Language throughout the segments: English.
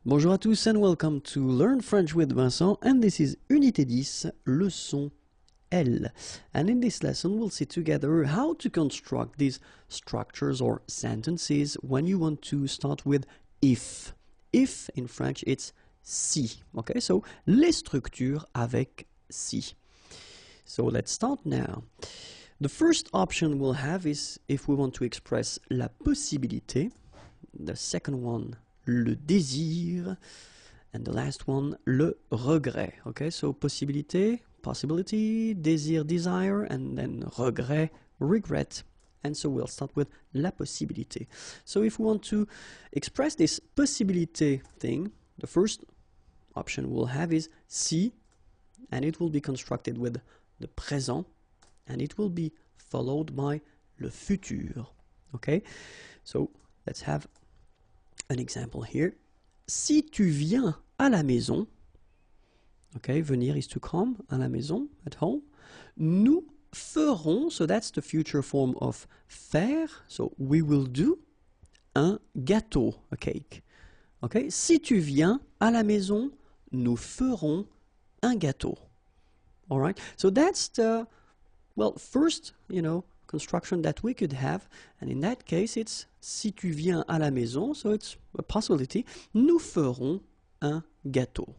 Bonjour à tous and welcome to Learn French with Vincent, and this is Unité 10, leçon L. And in this lesson we'll see together how to construct these structures or sentences when you want to start with if. If in French it's si. Okay, so les structures avec si. So let's start now. The first option we'll have is if we want to express la possibilité. The second one, le désir, and the last one, le regret. Okay, so possibilité, possibility, désir, desire, and then regret, regret. And so we'll start with la possibilité. So if we want to express this possibilité thing, the first option we'll have is si, and it will be constructed with the présent, and it will be followed by le futur. Okay, so let's have an example here. Si tu viens à la maison, okay, venir is to come, à la maison, at home, nous ferons, so that's the future form of faire, so we will do, un gâteau, a cake. Okay, si tu viens à la maison, nous ferons un gâteau. All right, so that's the, well, first, construction that we could have, and in that case it's si tu viens à la maison, so it's a possibility, nous ferons un gâteau.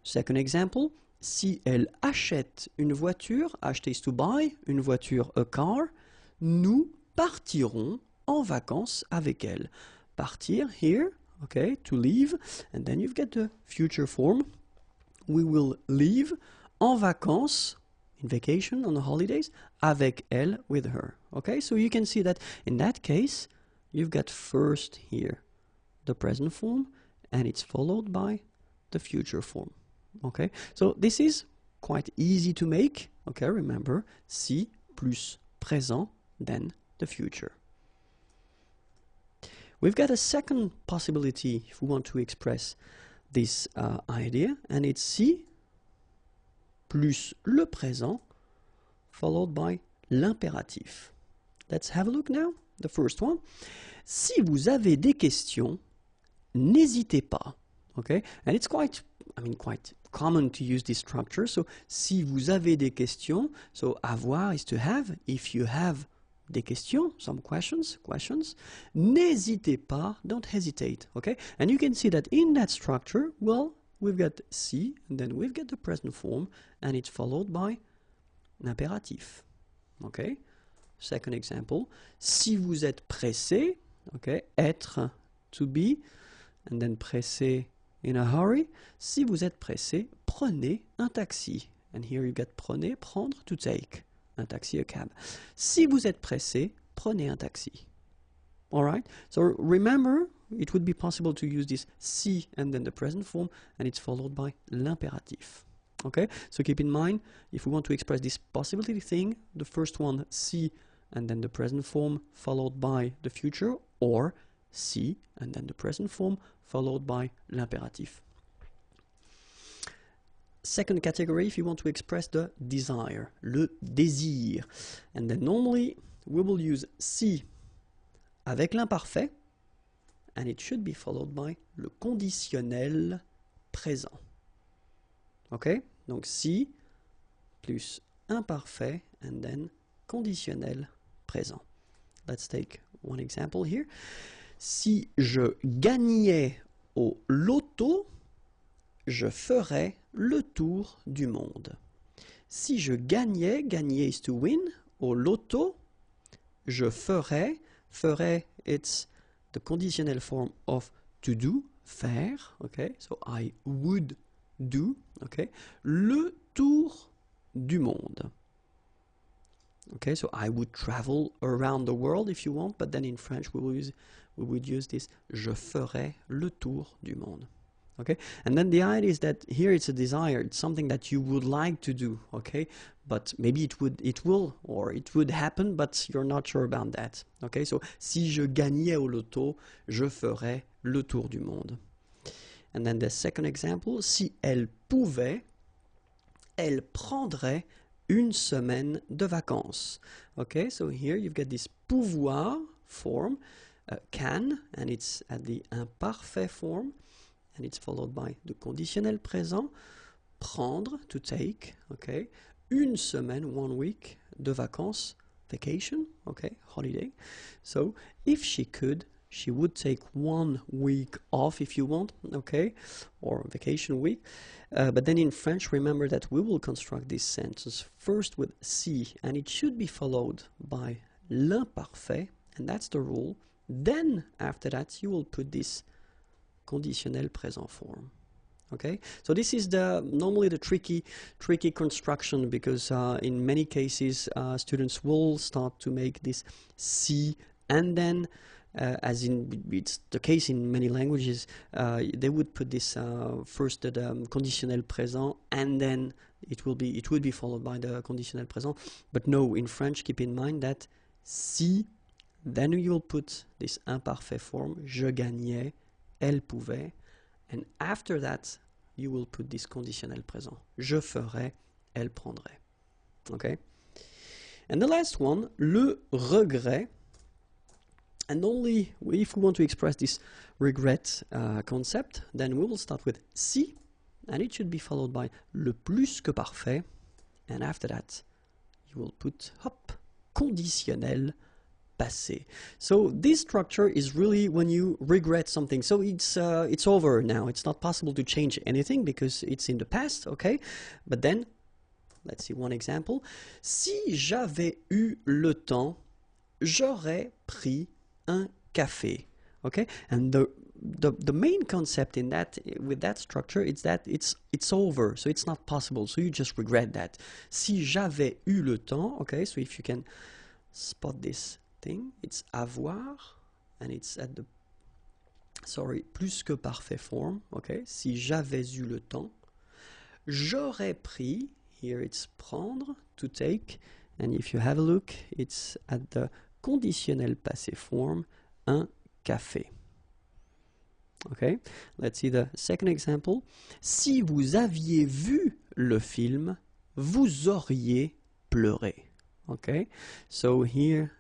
Second example, si elle achète une voiture, acheter is to buy, une voiture, a car, nous partirons en vacances avec elle. Partir here, okay, to leave, and then you've got the future form, we will leave en vacances, in vacation, on the holidays, avec elle, with her. Okay, so you can see that in that case, you've got first here the present form, and it's followed by the future form. Okay, so this is quite easy to make. Okay, remember, si plus présent, then the future. We've got a second possibility if we want to express this idea, and it's si plus le présent, followed by l'impératif. Let's have a look now. The first one. Si vous avez des questions, n'hésitez pas. Okay? And it's quite common to use this structure. So, si vous avez des questions, so avoir is to have. If you have des questions, some questions, n'hésitez pas, don't hesitate. Okay? And you can see that in that structure, well, we've got si, and then we've got the present form, and it's followed by l'impératif. Okay? Second example, si vous êtes pressé, okay, être, to be, and then pressé, in a hurry. Si vous êtes pressé, prenez un taxi. And here you get prenez, prendre, to take. Un taxi, a cab. Si vous êtes pressé, prenez un taxi. Alright? So remember, it would be possible to use this si and then the present form, and it's followed by l'impératif. Okay? So keep in mind, if we want to express this possibility thing, the first one, si, and then the present form followed by the future, or si, and then the present form followed by l'impératif. Second category, if you want to express the desire, le désir. And then normally, we will use si avec l'imparfait, and it should be followed by le conditionnel présent. Okay? Donc si plus imparfait and then conditionnel présent. Let's take one example here. Si je gagnais au loto, je ferais le tour du monde. Si je gagnais, gagner is to win, au loto, je ferais, it's the conditional form of to do, faire, okay, so I would do, okay, le tour du monde. Okay, so I would travel around the world if you want, but then in French we would use this, je ferais le tour du monde. Okay, and then the idea is that here it's a desire, it's something that you would like to do, okay, but maybe it would happen, but you're not sure about that. Okay, so si je gagnais au loto, je ferais le tour du monde. And then the second example, si elle pouvait, elle prendrait une semaine de vacances. Okay, so here you've got this pouvoir form, can, and it's at the imparfait form, and it's followed by the conditionnel présent. Prendre, to take, okay. Une semaine, 1 week, de vacances, vacation, okay, holiday. So if she could, she would take 1 week off if you want, okay, or vacation week. But then in French, remember that we will construct this sentence first with si, and it should be followed by l'imparfait, and that's the rule. Then after that, you will put this conditionnel présent form. Okay, so this is normally the tricky construction, because in many cases students will start to make this si, and then as in it's the case in many languages, they would put this first the conditionnel présent, and then it would be followed by the conditionnel présent. But no, in French, keep in mind that si, then you will put this imparfait form, je gagnais, elle pouvait. And after that, you will put this conditionnel présent. Je ferai, elle prendrait. Okay? And the last one, le regret. And only if we want to express this regret concept, then we will start with si, and it should be followed by le plus que parfait. And after that, you will put, hop, conditionnel passé. So this structure is really when you regret something. So it's over now. It's not possible to change anything because it's in the past, okay? But then, let's see one example. Si j'avais eu le temps, j'aurais pris un café. Okay? And the main concept in that, with that structure, is that it's over, so it's not possible. So you just regret that. Si j'avais eu le temps, okay? So if you can spot this thing, it's avoir, and it's at the, sorry, plus que parfait form, okay? Si j'avais eu le temps, j'aurais pris, here it's prendre, to take, and if you have a look, it's at the conditionnel passé form, un café. Okay, let's see the second example. Si vous aviez vu le film, vous auriez pleuré. Okay, so here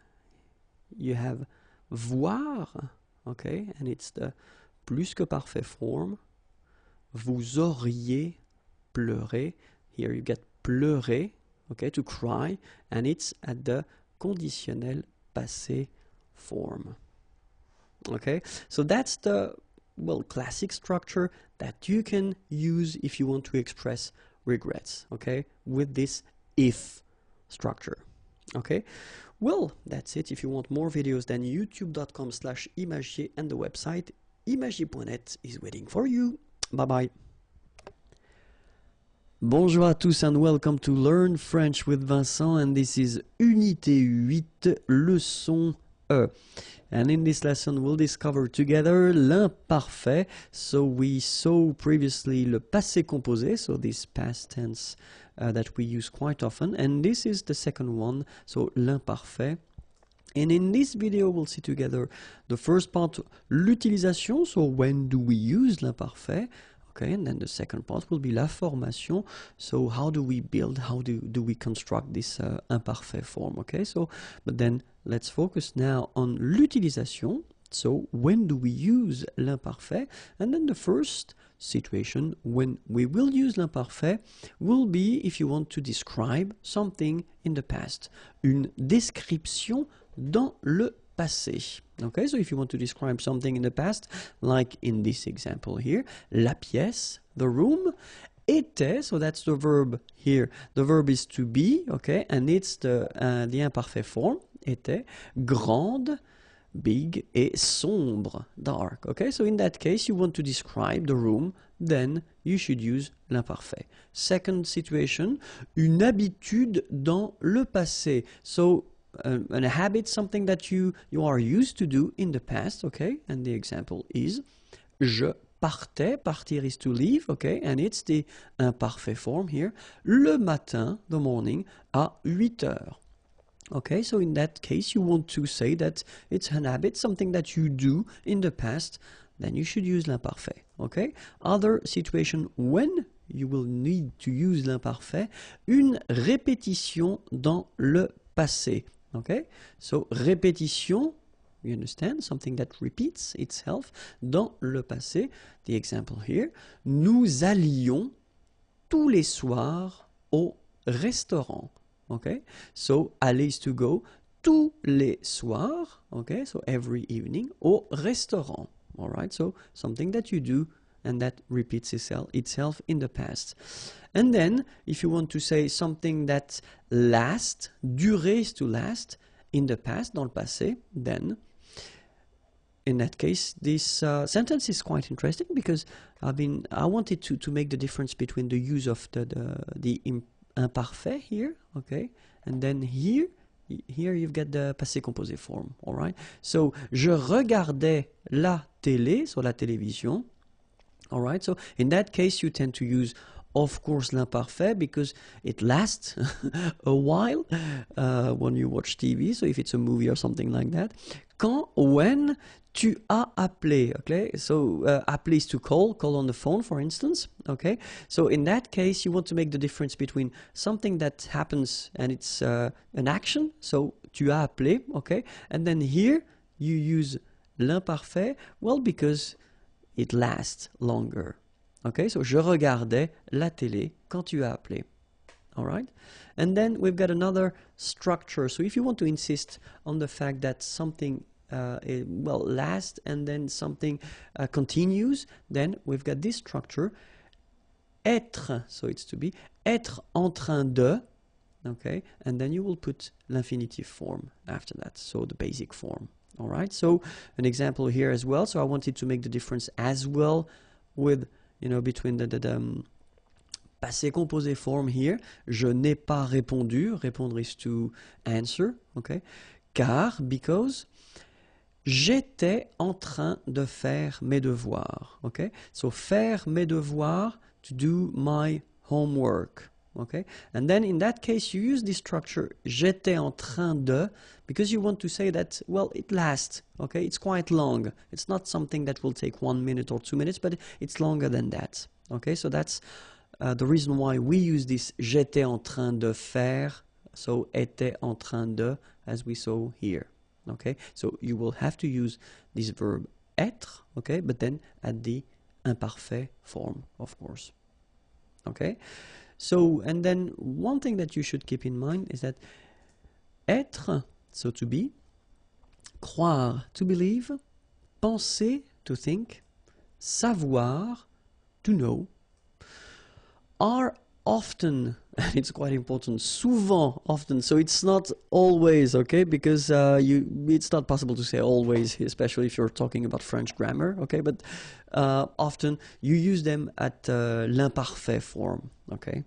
you have voir, okay, and it's the plus que parfait form. Vous auriez pleuré. Here you get pleurer, okay, to cry, and it's at the conditionnel passé form. Okay, so that's the, well, classic structure that you can use if you want to express regrets, okay, with this if structure. Okay, well, that's it. If you want more videos, then youtube.com/imagier, and the website imagier.net is waiting for you. Bye-bye. Bonjour à tous and welcome to Learn French with Vincent, and this is Unité 8, leçon E. And in this lesson we'll discover together l'imparfait. So we saw previously le passé composé, so this past tense that we use quite often, and this is the second one, so l'imparfait. And in this video we'll see together the first part, l'utilisation, so when do we use l'imparfait. Okay, and then the second part will be la formation. So how do we build, how do we construct this imparfait form? Okay, so, but then let's focus now on l'utilisation. So when do we use l'imparfait? And then the first situation when we will use l'imparfait will be if you want to describe something in the past. Une description dans le passé. Okay, so if you want to describe something in the past, like in this example here, la pièce, the room, était, so that's the verb here. The verb is to be, okay, and it's the imparfait form, était, grande, big, et sombre, dark. Okay, so in that case, you want to describe the room, then you should use l'imparfait. Second situation, une habitude dans le passé. So a habit, something that you are used to do in the past, okay? And the example is je partais, partir is to leave, okay? And it's the imparfait form here. Le matin, the morning, à 8 heures. Okay, so in that case, you want to say that it's an habit, something that you do in the past, then you should use l'imparfait, okay? Other situation when you will need to use l'imparfait, une répétition dans le passé. Okay, so répétition, You understand? Something that repeats itself. Dans le passé, the example here, nous allions tous les soirs au restaurant. Okay? So, aller is to go. Tous les soirs, okay? So, every evening, au restaurant. All right? So, something that you do and that repeats itself in the past. And then, if you want to say something that lasts, durer is to last, in the past, dans le passé, then, in that case, this sentence is quite interesting because I wanted to make the difference between the use of the imperfect here, okay, and then here you've got the passé composé form, all right? So, je regardais la télé, so la télévision, all right? So, in that case, you tend to use, of course, l'imparfait because it lasts a while when you watch TV, so if it's a movie or something like that. When tu as appelé, okay? So, appeler is to call on the phone, for instance, okay? So, in that case, you want to make the difference between something that happens and it's an action, so tu as appelé, okay? And then here, you use l'imparfait, well, because it lasts longer. Okay, so je regardais la télé quand tu as appelé. All right? And then we've got another structure. So if you want to insist on the fact that something lasts and then something continues, then we've got this structure. Être, so it's to be, être en train de, okay? And then you will put l'infinitive form after that, so the basic form. All right? So an example here as well. So I wanted to make the difference as well with, you know, between the passé composé form here. Je n'ai pas répondu. Répondre is to answer, okay? Car, because, j'étais en train de faire mes devoirs, okay? So faire mes devoirs, to do my homework, okay? And then in that case, you use this structure, j'étais en train de, because you want to say that, well, it lasts, okay? It's quite long. It's not something that will take 1 minute or 2 minutes, but it's longer than that, okay? So that's the reason why we use this j'étais en train de faire, so était en train de, as we saw here, okay? So you will have to use this verb être, okay? But then at the imparfait form, of course, okay? So, and then one thing that you should keep in mind is that être, so to be, croire, to believe, penser, to think, savoir, to know, are often, and it's quite important, souvent, often, so it's not always, okay, because it's not possible to say always, especially if you're talking about French grammar, okay, but often you use them at l'imparfait form, okay.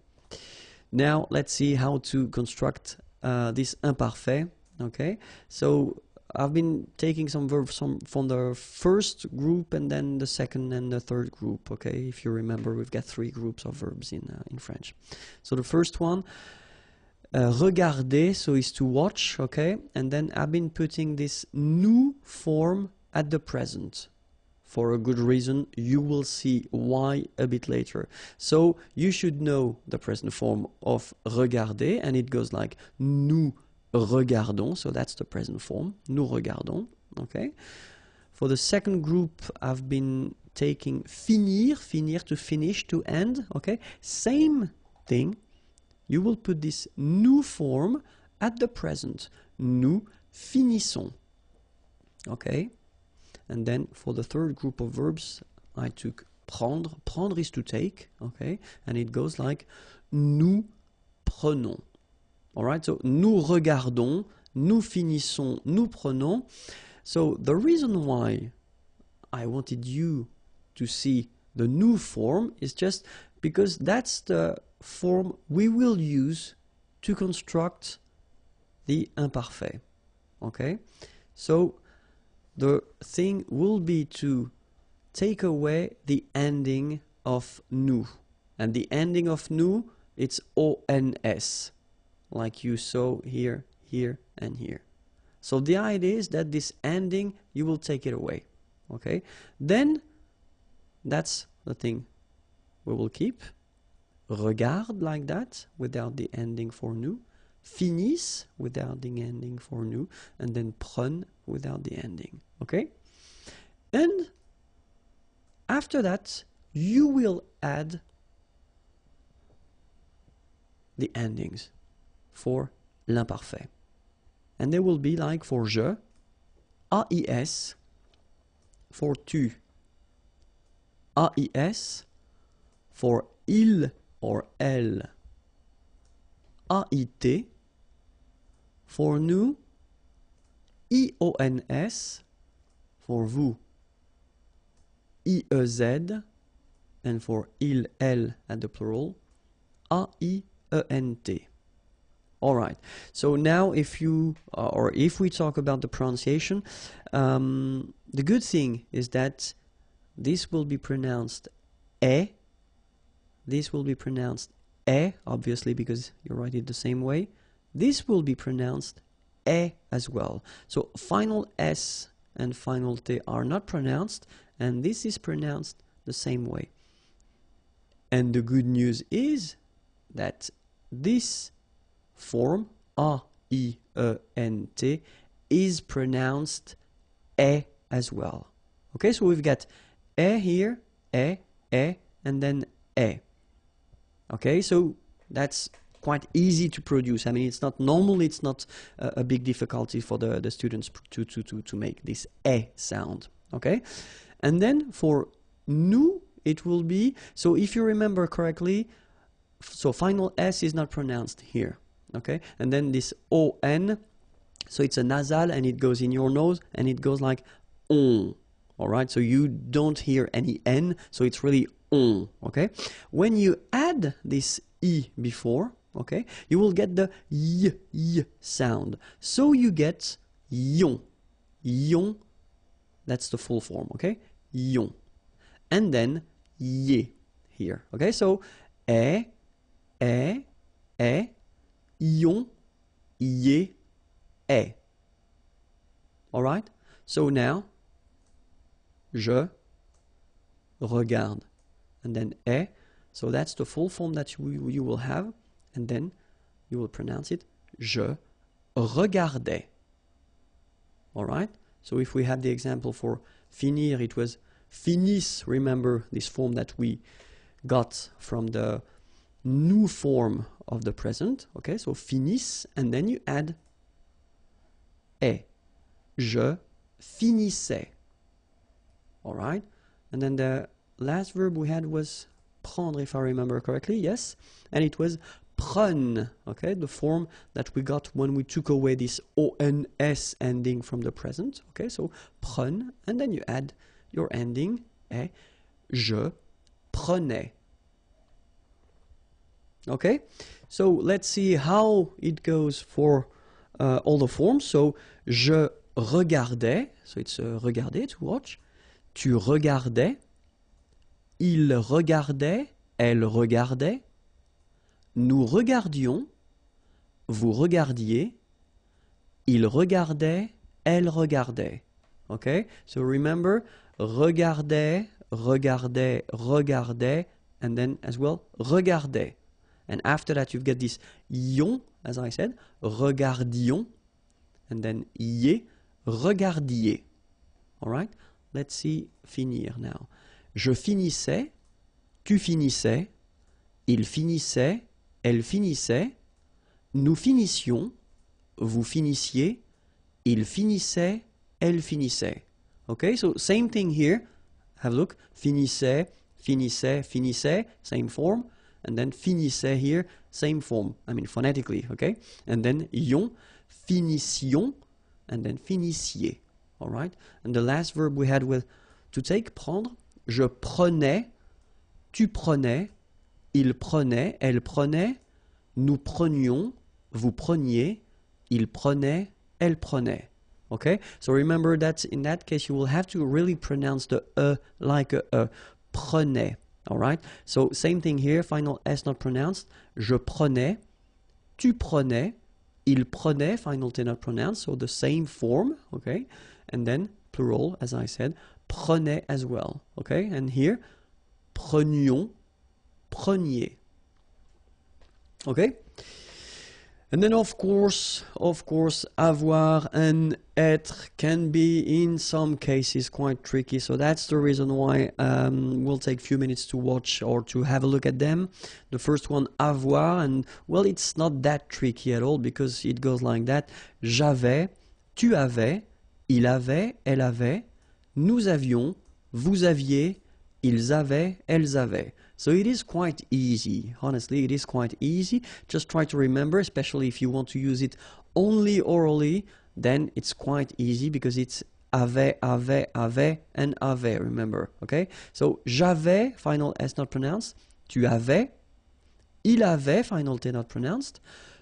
Now let's see how to construct this imparfait, okay. So I've been taking some verbs from the first group and then the second and the third group, okay. If you remember, we've got 3 groups of verbs in French. So the first one, regarder, so is to watch, okay. And then I've been putting this nous form at the present. For a good reason, you will see why a bit later. So you should know the present form of regarder, and it goes like nous regardons, so that's the present form, nous regardons, okay. For the second group, I've been taking finir, finir to finish, to end, okay. Same thing, you will put this nous form at the present, nous finissons, okay. And then for the third group of verbs, I took prendre. Prendre is to take, okay? And it goes like nous prenons. All right, so nous regardons, nous finissons, nous prenons. So the reason why I wanted you to see the nous form is just because that's the form we will use to construct the imparfait, okay? So the thing will be to take away the ending of nous. And the ending of nous, it's ONS, like you saw here, here, and here. So the idea is that this ending, you will take it away, okay? Then, that's the thing we will keep. Regarde, like that, without the ending for nous. Finissent, without the ending for nous. And then prennent, without the ending, okay? And after that, you will add the endings for l'imparfait. And they will be like for je, AIS, for tu, AIS, for il or elle, AIT, for nous, IONS, for vous, IEZ, and for il, elle at the plural, AIENT. All right. So now, if we talk about the pronunciation, the good thing is that this will be pronounced e. This will be pronounced e, obviously, because you write it the same way. This will be pronounced e as well. So final s and final t are not pronounced, and this is pronounced the same way. And the good news is that this form, A-I-E-N-T, is pronounced E as well. Okay, so we've got E here, E, and then E. Okay, so that's quite easy to produce. I mean, it's not normally, it's not a big difficulty for the students to make this E sound. Okay, and then for nous, it will be, so if you remember correctly, so final S is not pronounced here. Okay, and then this O-N, so it's a nasal and it goes in your nose and it goes like on. All right, so you don't hear any N, so it's really on. Okay, when you add this I before, okay, you will get the y sound. So you get yon, yon, that's the full form. Okay, yon, and then ye here. Okay, so e, yon, ye, e. All right? So now, je regarde. And then e. So that's the full form that you will have. And then you will pronounce it, je regardais. All right? So if we have the example for finir, it was finis. Remember this form that we got from the new form of the present. Okay, so finis, and then you add est. Je finissais. All right, and then the last verb we had was prendre, if I remember correctly. Yes, and it was prenne. Okay, the form that we got when we took away this ons ending from the present. Okay, so prenne, and then you add your ending est. Je prenais. Okay, so let's see how it goes for all the forms. So, je regardais, so it's regarder, to watch. Tu regardais, il regardait, elle regardait, nous regardions, vous regardiez, il regardait, elle regardait. Okay, so remember, regardait, regardait, regardait, and then as well, regardait. And after that, you've got this ion, as I said, regardions, and then ier, regardiez. All right? Let's see finir now. Je finissais, tu finissais, il finissait, elle finissait, nous finissions, vous finissiez, il finissait, elle finissait. Okay, so same thing here. Have a look. Finissait, finissait, finissait, same form. And then finissait here, same form. I mean phonetically, okay? And then ion, finissions, and then finissiez. All right? And the last verb we had with to take, prendre. Je prenais, tu prenais, il prenait, elle prenait, nous prenions, vous preniez, il prenait, elle prenait. Okay? So remember that in that case you will have to really pronounce the like a prenait. All right? So same thing here, final S not pronounced. Je prenais, tu prenais, il prenait, final T not pronounced, so the same form, okay? And then plural, as I said, prenait as well, okay? And here, prenions, preniez. Okay? And then of course, avoir and être can be in some cases quite tricky. So that's the reason why we'll take a few minutes to watch or to have a look at them. The first one, avoir, and well, it's not that tricky at all because it goes like that. J'avais, tu avais, il avait, elle avait, nous avions, vous aviez, ils avaient, elles avaient. So it is quite easy. Honestly, it is quite easy. Just try to remember, especially if you want to use it only orally, then it's quite easy because it's avait, and avait, remember, okay? So j'avais, final S not pronounced. Tu avais. Il avait, final T not pronounced.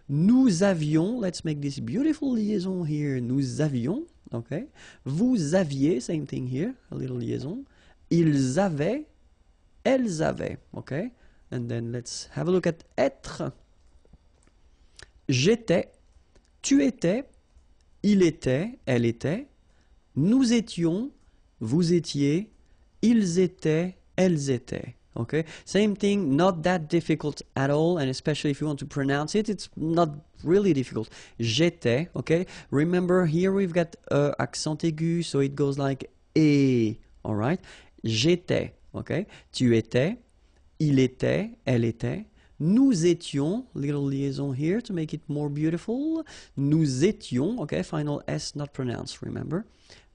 Nous avions, let's make this beautiful liaison here. Nous avions, okay? Vous aviez, same thing here, a little liaison. Ils avaient. Elles avaient, okay? And then let's have a look at être. J'étais, tu étais, il était, elle était, nous étions, vous étiez, ils étaient, elles étaient. Okay? Same thing, not that difficult at all, and especially if you want to pronounce it, it's not really difficult. J'étais, okay? Remember here we've got accent aigu, so it goes like et, all right? J'étais. Okay? Tu étais, il était, elle était, nous étions, little liaison here to make it more beautiful, nous étions, okay, final S not pronounced, remember,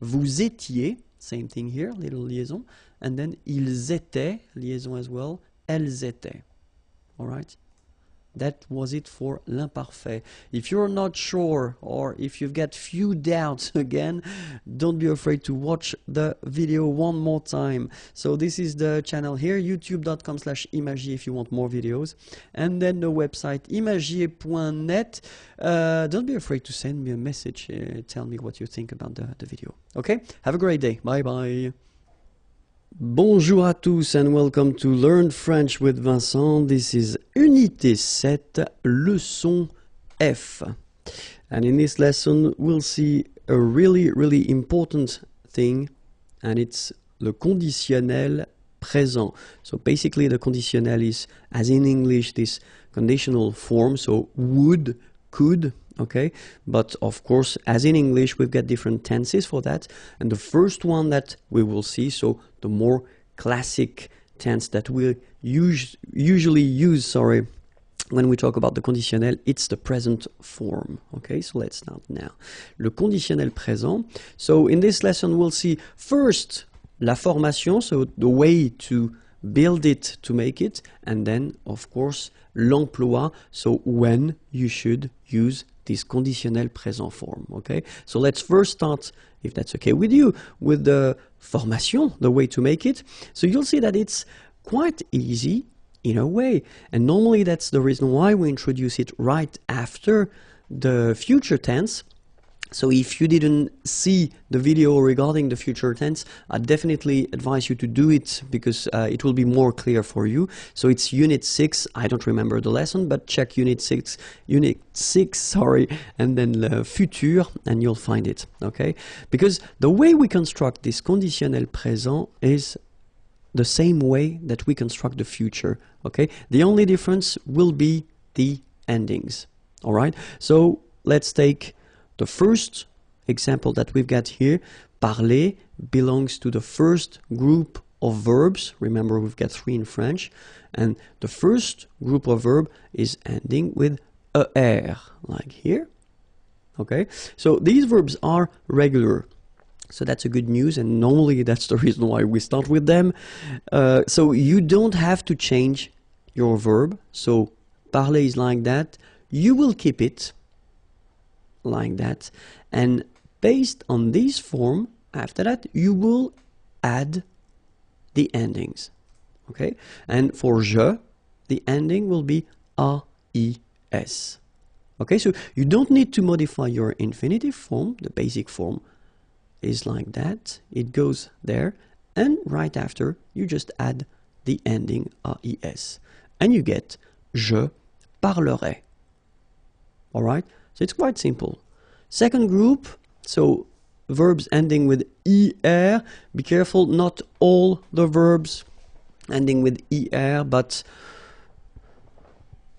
vous étiez, same thing here, little liaison, and then ils étaient, liaison as well, elles étaient, alright? That was it for l'imparfait. If you're not sure or if you've got few doubts again, don't be afraid to watch the video one more time. So this is the channel here, youtube.com/imagier if you want more videos. And then the website imagier.net. Don't be afraid to send me a message. Tell me what you think about the video. Okay? Have a great day. Bye-bye. Bonjour à tous and welcome to Learn French with Vincent. This is Unité 7, leçon F. And in this lesson, we'll see a really important thing, and it's le conditionnel présent. So basically the conditionnel is, as in English, this conditional form, so would, could, okay? But of course, as in English, we've got different tenses for that. And the first one that we will see, so the more classic tense that we usually use, when we talk about the conditionnel, it's the present form. Okay, so let's start now. Le conditionnel présent. So in this lesson, we'll see first la formation, so the way to build it, to make it, and then, of course, l'emploi, so when you should use this conditionnel présent form, okay? So let's first start, if that's okay with you, with the formation, the way to make it. So you'll see that it's quite easy in a way, and normally that's the reason why we introduce it right after the future tense. So if you didn't see the video regarding the future tense, I definitely advise you to do it because it will be more clear for you. So it's Unit 6, I don't remember the lesson, but check Unit 6, and then le futur, and you'll find it, okay? Because the way we construct this conditionnel présent is the same way that we construct the future, okay? The only difference will be the endings, all right? So let's take the first example that we've got here. Parler belongs to the first group of verbs. Remember, we've got 3 in French. And the first group of verb is ending with er, like here. Okay, so these verbs are regular. So that's a good news, and normally that's the reason why we start with them. So you don't have to change your verb. So parler is like that. You will keep it like that, and based on this form, after that you will add the endings, okay? And for je, the ending will be AIS, okay? So you don't need to modify your infinitive form. The basic form is like that, it goes there, and right after you just add the ending AIS, and you get je parlerai, all right? So it's quite simple. Second group, so verbs ending with er. Be careful, not all the verbs ending with er, but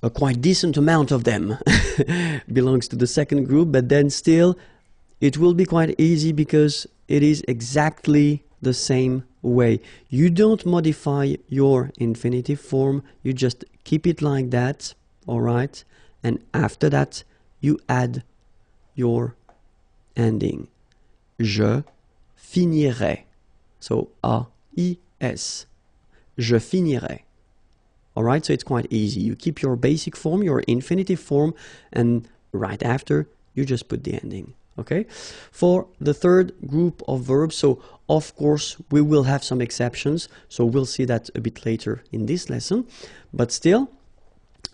a quite decent amount of them. belongs to the second group, but then still it will be quite easy because it is exactly the same way. You don't modify your infinitive form, you just keep it like that, all right? And after that, you add your ending. Je finirai. So A-I-S. Je finirai. All right, so it's quite easy. You keep your basic form, your infinitive form, and right after, you just put the ending. Okay? For the third group of verbs, so of course, we will have some exceptions. So we'll see that a bit later in this lesson. But still,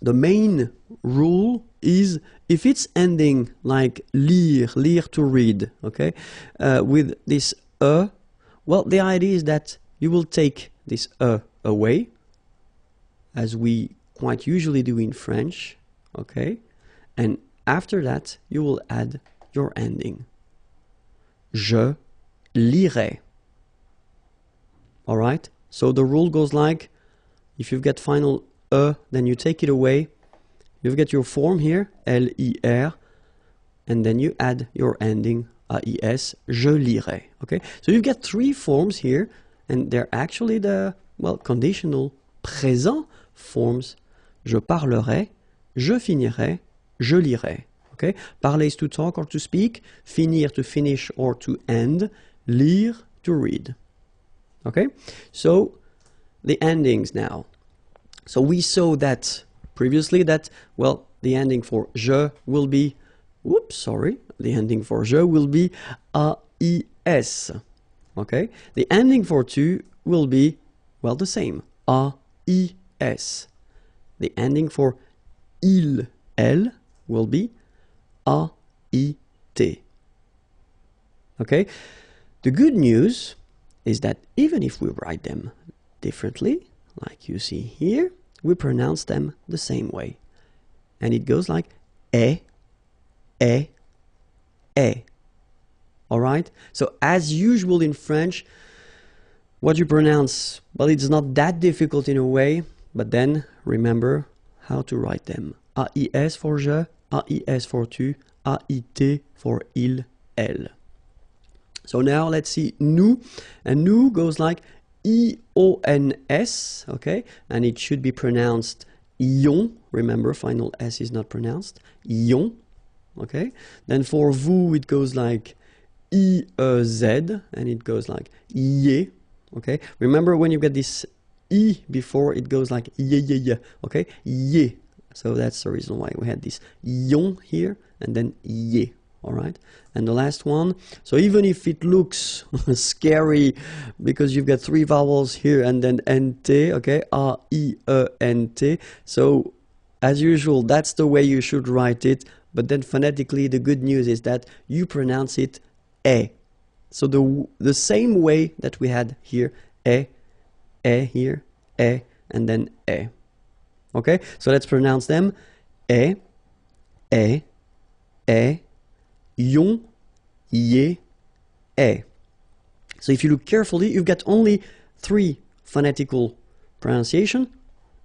the main rule is if it's ending like lire, lire to read, okay, with this well, the idea is that you will take this away, as we quite usually do in French, okay, and after that you will add your ending. Je lirai. All right, so the rule goes like, if you've got final then you take it away, you've got your form here, L-I-R, and then you add your ending, A-I-S, je lirai, okay? So you've got three forms here, and they're actually the, well, conditional présent forms. Je parlerai, je finirai, je lirai, okay? Parler is to talk or to speak, finir to finish or to end, lire to read, okay? So the endings now. So we saw that previously that, well, the ending for je will be, whoops, sorry, the ending for je will be A-I-S, okay? The ending for tu will be, well, the same, A-I-S. The ending for il, elle will be A-I-T, okay? The good news is that even if we write them differently, like you see here, we pronounce them the same way. And it goes like e, e, e. All right? So as usual in French, what you pronounce, well, it's not that difficult in a way, but then remember how to write them. A-I-S for je, A-I-S for tu, A-I-T for il, elle. So now let's see nous. And nous goes like I-O-N-S, okay? And it should be pronounced ion. Remember, final S is not pronounced. Ion, okay? Then for vous, it goes like I-E-Z, and it goes like ye, okay? Remember, when you get this I before, it goes like ye, okay? Ye. So that's the reason why we had this ion here, and then ye. All right, and the last one, so even if it looks scary because you've got three vowels here and then nt, okay, A-I-E-N-T, so as usual, that's the way you should write it, but then phonetically the good news is that you pronounce it e. So the same way that we had here, e here, e, and then e. Okay, so let's pronounce them, e, yon, ye, e. So if you look carefully, you've got only three phonetical pronunciation.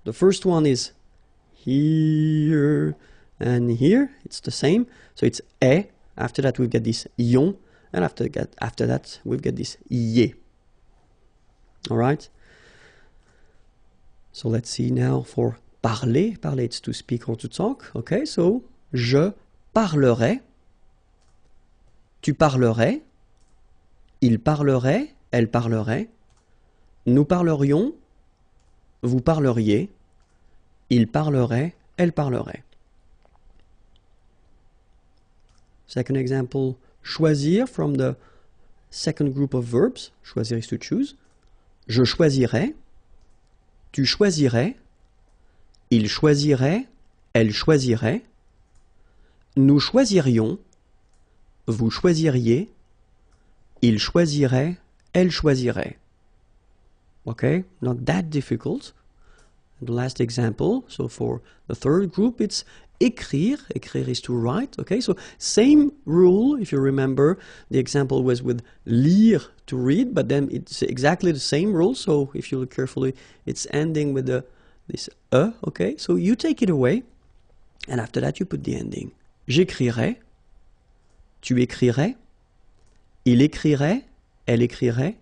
The first one is here and here. It's the same. So it's e. After that, we've got this yon. And after that, we've got this ye. All right? So let's see now for parler. Parler, it's to speak or to talk. Okay, so je parlerai. Tu parlerais, il parlerait, elle parlerait, nous parlerions, vous parleriez, il parlerait, elle parlerait. Second example, choisir from the second group of verbs. Choisir is to choose. Je choisirais, tu choisirais, il choisirait, elle choisirait, nous choisirions, vous choisiriez, il choisirait, elle choisirait. Okay, not that difficult. The last example, so for the third group, it's écrire. Écrire is to write. Okay, so same rule, if you remember, the example was with lire, to read, but then it's exactly the same rule. So if you look carefully, it's ending with this okay? So you take it away, And after that, you put the ending. J'écrirai, tu écrirais, il écrirait, elle écrirait,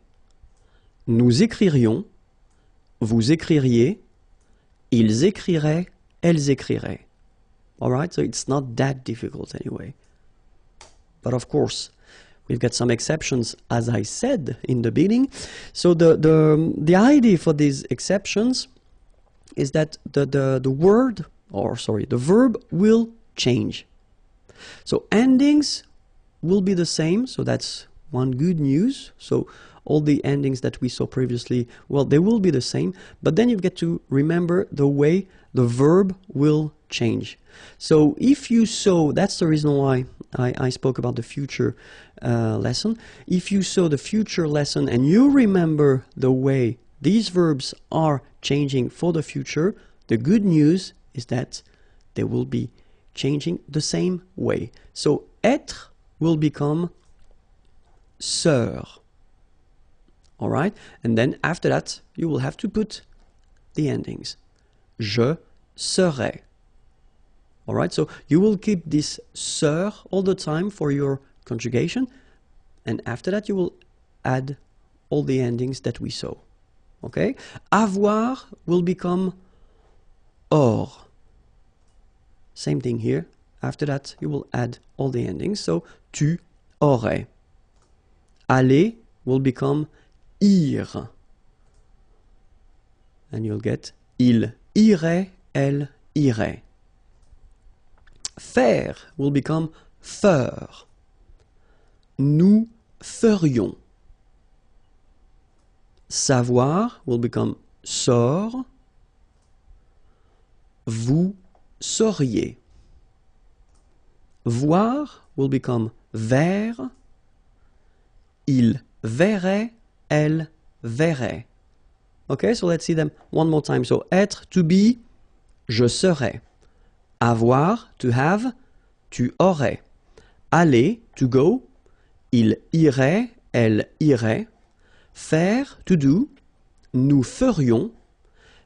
nous écririons, vous écririez, ils écriraient, elles écriraient. Alright, so it's not that difficult anyway. But of course, we've got some exceptions, as I said in the beginning. So the idea for these exceptions is that the verb will change. So endings will be the same, so that's one good news. So all the endings that we saw previously, well, they will be the same, but then you've got to remember the way the verb will change. So if you saw, that's the reason why I spoke about the future lesson. If you saw the future lesson and you remember the way these verbs are changing for the future, the good news is that they will be changing the same way. So être will become sœur. All right? And then after that, you will have to put the endings. Je serai. All right? So you will keep this sœur all the time for your conjugation. And after that, you will add all the endings that we saw. Okay? Avoir will become or. Same thing here. After that, you will add all the endings. So, tu aurais. Aller will become ir. And you'll get il irait, elle irait. Faire will become faire. Nous ferions. Savoir will become sort. Vous sauriez. Voir will become vers. Il verrait, elle verrait. Okay, so let's see them one more time. So, être, to be, je serais. Avoir, to have, tu aurais. Aller, to go, il irait, elle irait. Faire, to do, nous ferions.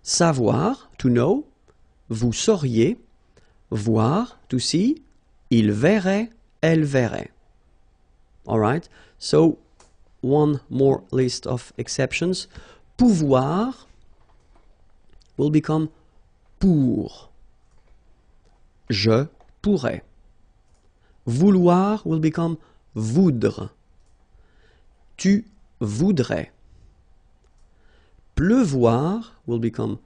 Savoir, to know, vous sauriez. Voir, to see, il verrait, elle verrait. All right, so one more list of exceptions. Pouvoir will become pour. Je pourrais. Vouloir will become voudre. Tu voudrais. Pleuvoir will become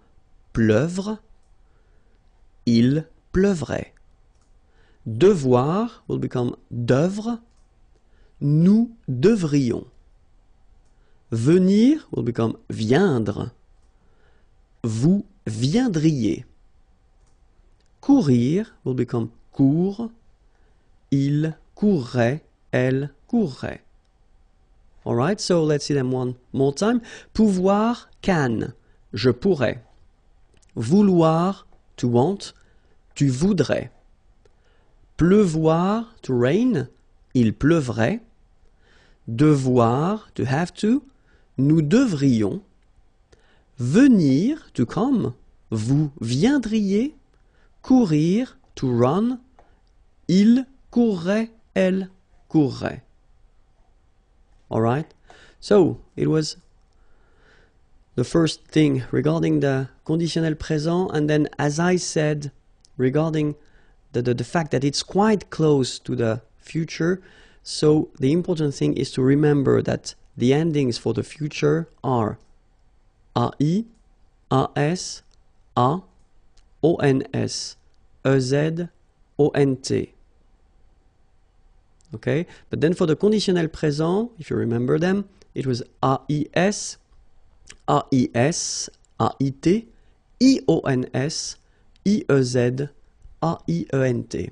pleuvre. Il pleuvrait. Devoir will become d'œuvre. Nous devrions. Venir will become viendre. Vous viendriez. Courir will become court. Il courrait, elle courrait. Alright, so let's see them one more time. Pouvoir, can. Je pourrais. Vouloir, to want. Tu voudrais. Pleuvoir, to rain. Il pleuvrait. Devoir, to have to. Nous devrions. Venir, to come. Vous viendriez. Courir, to run. Il courrait, elle courrait. All right? So, it was the first thing regarding the conditionnel présent, and then, as I said, regarding the fact that it's quite close to the future, so the important thing is to remember that the endings for the future are AI, AS, A, ONS, EZ, ONT. Okay, but then for the conditionnel présent, if you remember them, it was AIS, AIS, AIT, IONS, IEZ, AIENT.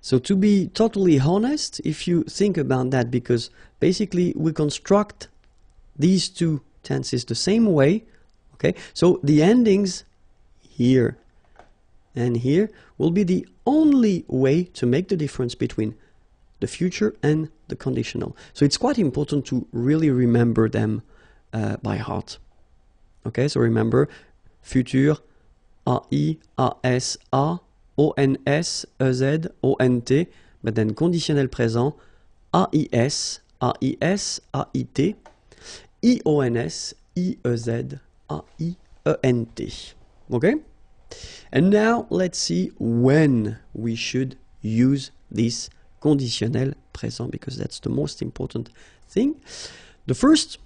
So to be totally honest, if you think about that, because basically we construct these two tenses the same way, okay, so the endings here and here will be the only way to make the difference between the future and the conditional. So it's quite important to really remember them by heart. Okay, so remember future, AI, AS, A, O-N-S, E-Z, O-N-T, but then conditionnel présent, A-I-S, A-I-S, A-I-T, I-O-N-S, I-E-Z, A-I-E-N-T. Okay? And now let's see when we should use this conditionnel présent, because that's the most important thing. The first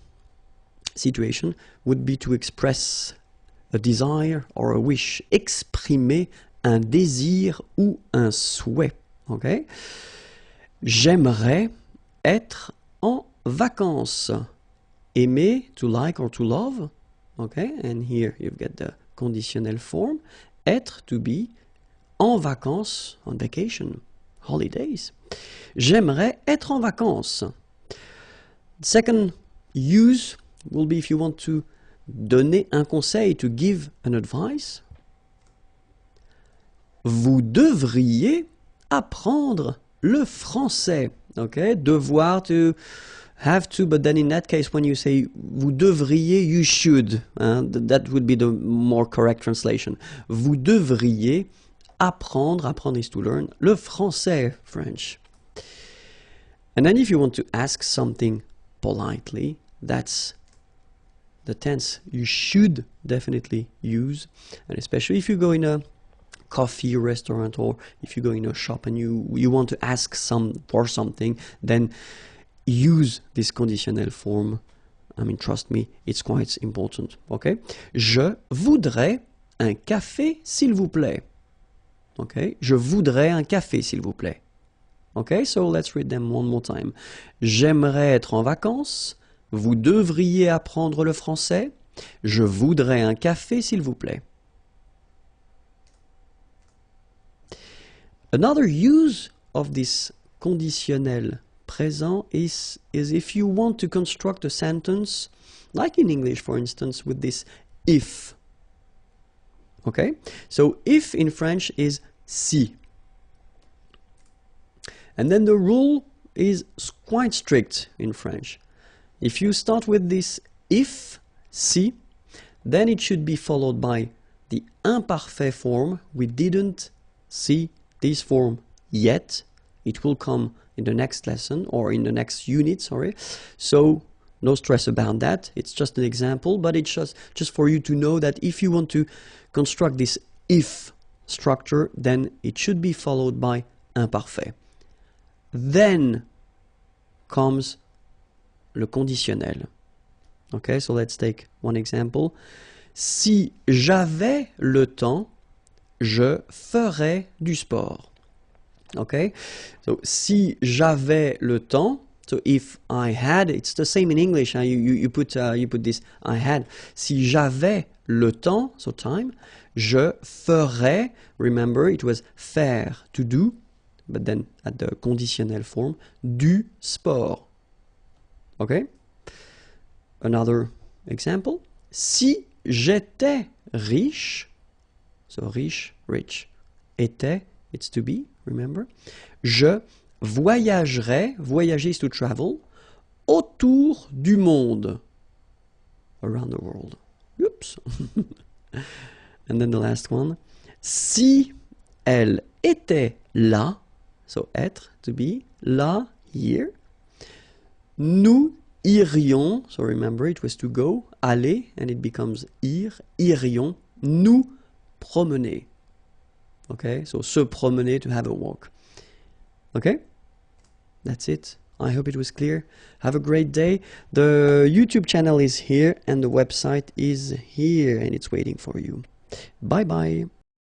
situation would be to express a desire or a wish. Exprimer un désir ou un souhait. Okay? J'aimerais être en vacances. Aimer, to like or to love. Okay? And here you've got the conditionnel form. Être, to be. En vacances, on vacation. Holidays. J'aimerais être en vacances. Second use will be if you want to donner un conseil, to give an advice. Vous devriez apprendre le français. Okay, devoir, to have to, but then in that case when you say vous devriez, you should. That would be the more correct translation. Vous devriez apprendre, apprendre is to learn, le français, French. And then if you want to ask something politely, that's the tense you should definitely use, and especially if you go in a coffee restaurant or if you go in a shop and you want to ask for something, then use this conditional form. I mean, trust me, it's quite important. Okay? Je voudrais un café, s'il vous plaît. Okay? Je voudrais un café, s'il vous plaît. Okay? So let's read them one more time. J'aimerais être en vacances. Vous devriez apprendre le français. Je voudrais un café, s'il vous plaît. Another use of this conditionnel présent is if you want to construct a sentence, like in English, for instance, with this if. Okay? So if in French is si. And then the rule is quite strict in French. If you start with this if, si, then it should be followed by the imperfect form. We didn't see this form yet. It will come in the next lesson or in the next unit, sorry. So no stress about that. It's just an example, but it's just for you to know that if you want to construct this if structure, then it should be followed by imperfect. Then comes le conditionnel. Okay, so let's take one example. Si j'avais le temps, je ferais du sport. Okay, so si j'avais le temps, so if I had, it's the same in English. You put this I had. Si j'avais le temps, so time, je ferais. Remember, it was faire, to do, but then at the conditionnel form, du sport. Okay? Another example. Si j'étais riche, so riche, rich, était, it's to be, remember. Je voyagerais, voyager is to travel, autour du monde, around the world. Oops. And then the last one. Si elle était là, so être, to be, là, here, nous irions, so remember it was to go, aller, and it becomes ir, irions, nous promener. Okay, so se promener, to have a walk. Okay, that's it. I hope it was clear. Have a great day. The YouTube channel is here and the website is here and it's waiting for you. Bye bye.